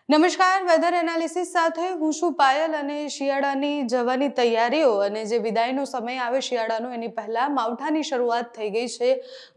નમસ્કાર, weather analysis સાથે હું છું પાયલ અને શિયાળાની જવાની તૈયારીઓ અને જે વિદાયનો સમય આવે શિયાળાનો એની પહેલા માવઠાની શરૂઆત થઈ ગઈ છે.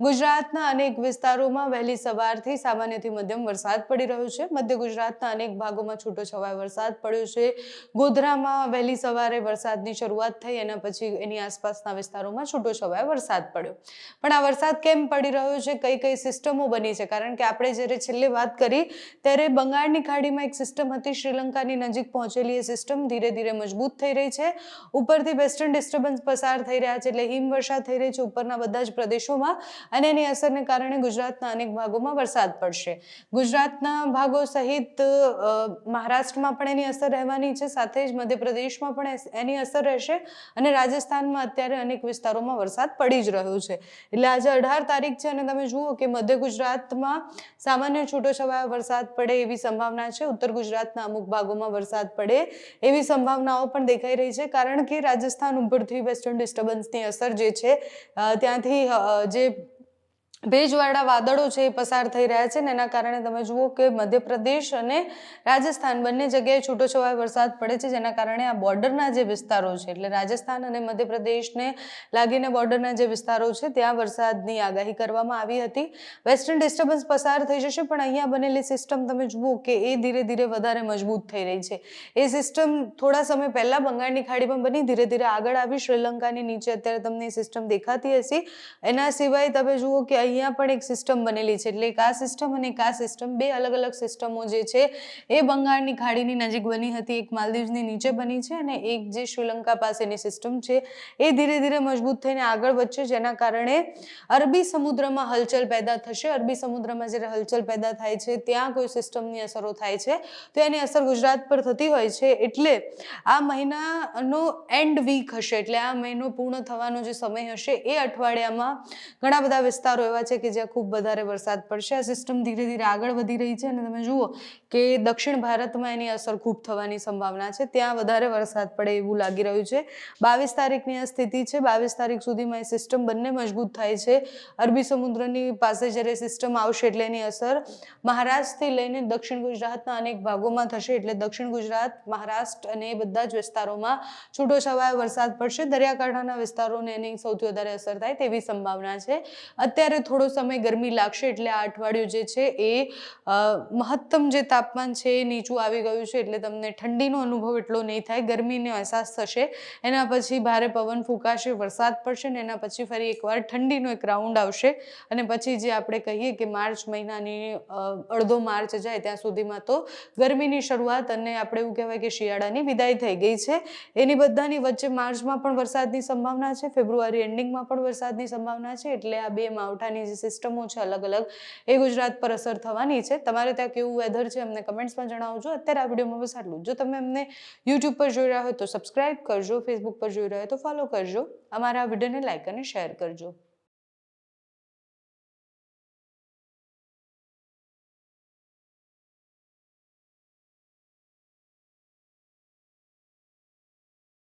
ગુજરાતના અનેક વિસ્તારોમાં વહેલી સવારથી સામાન્યથી મધ્યમ વરસાદ પડી રહ્યો છે. મધ્ય ગુજરાતના અનેક ભાગોમાં છૂટોછવાયો વરસાદ પડ્યો છે. ગોધરામાં વહેલી સવારે વરસાદની શરૂઆત થઈ, એના પછી એની આસપાસના વિસ્તારોમાં છૂટોછવાયો વરસાદ પડ્યો. પણ આ વરસાદ કેમ પડી રહ્યો છે, કઈ કઈ સિસ્ટમો બની છે? કારણ કે આપણે જ્યારે છેલ્લે વાત કરી ત્યારે બંગાળની ખાડીમાં એક સિસ્ટમ હતી શ્રીલંકાની નજીક પહોંચેલી. એ સિસ્ટમ ધીરે ધીરે મજબૂત થઈ રહી છે. ઉપરથી વેસ્ટર્ન ડિસ્ટર્બન્સ પસાર થઈ રહ્યા છે, એટલે હિમવર્ષા થઈ રહી છે ઉપરના બધા જ પ્રદેશોમાં, અને એની અસરને કારણે ગુજરાતના અનેક ભાગોમાં વરસાદ પડશે. ગુજરાતના ભાગો સહિત મહારાષ્ટ્રમાં પણ એની અસર રહેવાની છે, સાથે જ મધ્યપ્રદેશમાં પણ એની અસર રહેશે, અને રાજસ્થાનમાં અત્યારે અનેક વિસ્તારોમાં વરસાદ પડી જ રહ્યો છે. એટલે આજે 18 તારીખ છે અને તમે જુઓ કે મધ્ય ગુજરાતમાં સામાન્ય છૂટોછવાયો વરસાદ પડે એવી સંભાવના છે. ઉત્તર ગુજરાતના અમુક ભાગોમાં વરસાદ પડે એવી સંભાવનાઓ પણ દેખાઈ રહી છે, કારણ કે રાજસ્થાન ઉપરથી વેસ્ટર્ન ડિસ્ટર્બન્સની અસર જે છે ત્યાંથી જે ભેજવાળા વાદળો છે એ પસાર થઈ રહ્યા છે, ને એના કારણે તમે જુઓ કે મધ્યપ્રદેશ અને રાજસ્થાન બંને જગ્યાએ છૂટોછવાયો વરસાદ પડે છે, જેના કારણે આ બોર્ડરના જે વિસ્તારો છે, એટલે રાજસ્થાન અને મધ્યપ્રદેશને લાગીને બોર્ડરના જે વિસ્તારો છે ત્યાં વરસાદની આગાહી કરવામાં આવી હતી. વેસ્ટર્ન ડિસ્ટર્બન્સ પસાર થઈ જશે, પણ અહીંયા બનેલી સિસ્ટમ તમે જુઓ કે એ ધીરે ધીરે વધારે મજબૂત થઈ રહી છે. એ સિસ્ટમ થોડા સમય પહેલા બંગાળની ખાડીમાં બની, ધીરે ધીરે આગળ આવી શ્રીલંકાની નીચે અત્યારે તમને એ સિસ્ટમ દેખાતી હશે. એના સિવાય તમે જુઓ કે અહીંયા પણ એક સિસ્ટમ બનેલી છે, એટલે એક આ સિસ્ટમ અને એક આ સિસ્ટમ, બે અલગ અલગ સિસ્ટમો જે છે એ બંગાળની ખાડીની નજીક બની હતી. એક માલદીવ્સની નીચે બની છે અને એક જે શ્રીલંકા પાસેની સિસ્ટમ છે એ ધીરે ધીરે મજબૂત થઈને આગળ વધશે, જેના કારણે અરબી સમુદ્રમાં હલચલ પેદા થશે. અરબી સમુદ્રમાં જ્યારે હલચલ પેદા થાય છે ત્યાં કોઈ સિસ્ટમની અસરો થાય છે તો એની અસર ગુજરાત પર થતી હોય છે. એટલે આ મહિનાનો એન્ડ વીક હશે, એટલે આ મહિનો પૂર્ણ થવાનો જે સમય હશે એ અઠવાડિયામાં ઘણા બધા વિસ્તારો એવા છે કે જ્યાં ખૂબ વધારે વરસાદ પડશે. આ સિસ્ટમ ધીરે ધીરે આગળ વધી રહી છે અને તમે જુઓ કે દક્ષિણ ભારતમાં એની અસર ખૂબ થવાની સંભાવના છે, ત્યાં વધારે વરસાદ પડે એવું લાગી રહ્યું છે. 22 તારીખની આ સ્થિતિ છે. 22 તારીખ સુધીમાં એ સિસ્ટમ બંને મજબૂત થાય છે. અરબી સમુદ્રની પાસે જ્યારે સિસ્ટમ આવશે એટલે એની અસર મહારાષ્ટ્રથી લઈને દક્ષિણ ગુજરાતના અનેક ભાગોમાં થશે, એટલે દક્ષિણ ગુજરાત, મહારાષ્ટ્ર અને એ બધા જ વિસ્તારોમાં છૂટોછવાયો વરસાદ પડશે. દરિયાકાંઠાના વિસ્તારોને એની સૌથી વધારે અસર થાય તેવી સંભાવના છે. અત્યારે થોડો સમય ગરમી લાગશે, એટલે આ અઠવાડિયું જે છે એ મહત્તમ જે તાપમાન છે એ નીચું આવી ગયું છે, એટલે તમને ઠંડીનો અનુભવ એટલો નહીં થાય, ગરમીનો અહેસાસ થશે. એના પછી ભારે પવન ફૂંકાશે, વરસાદ પડશે ને એના પછી ફરી એકવાર ઠંડીનો એક રાઉન્ડ આવશે, અને પછી જે આપણે કહીએ કે માર્ચ મહિનાની અડધો માર્ચ જાય ત્યાં સુધીમાં તો ગરમીની શરૂઆત અને આપણે એવું કહેવાય કે શિયાળાની વિદાય થઈ ગઈ છે. એની બધાની વચ્ચે માર્ચમાં પણ વરસાદની સંભાવના છે, ફેબ્રુઆરી એન્ડિંગમાં પણ વરસાદની સંભાવના છે. એટલે આ બે માવઠાની જે સિસ્ટમો છે અલગ અલગ, એ ગુજરાત પર અસર થવાની છે. તમારે ત્યાં કેવું વેધર છે અમને કમેન્ટ્સમાં જણાવજો. અત્યારે આ વિડીયોમાં બસ આટલું. જો તમે અમને યુટ્યુબ પર જોઈ રહ્યા હોય તો સબસ્ક્રાઇબ કરજો, ફેસબુક પર જોઈ રહ્યા હોય તો ફોલો કરજો, અમારા વિડીયોને લાઇક અને શેર કરજો.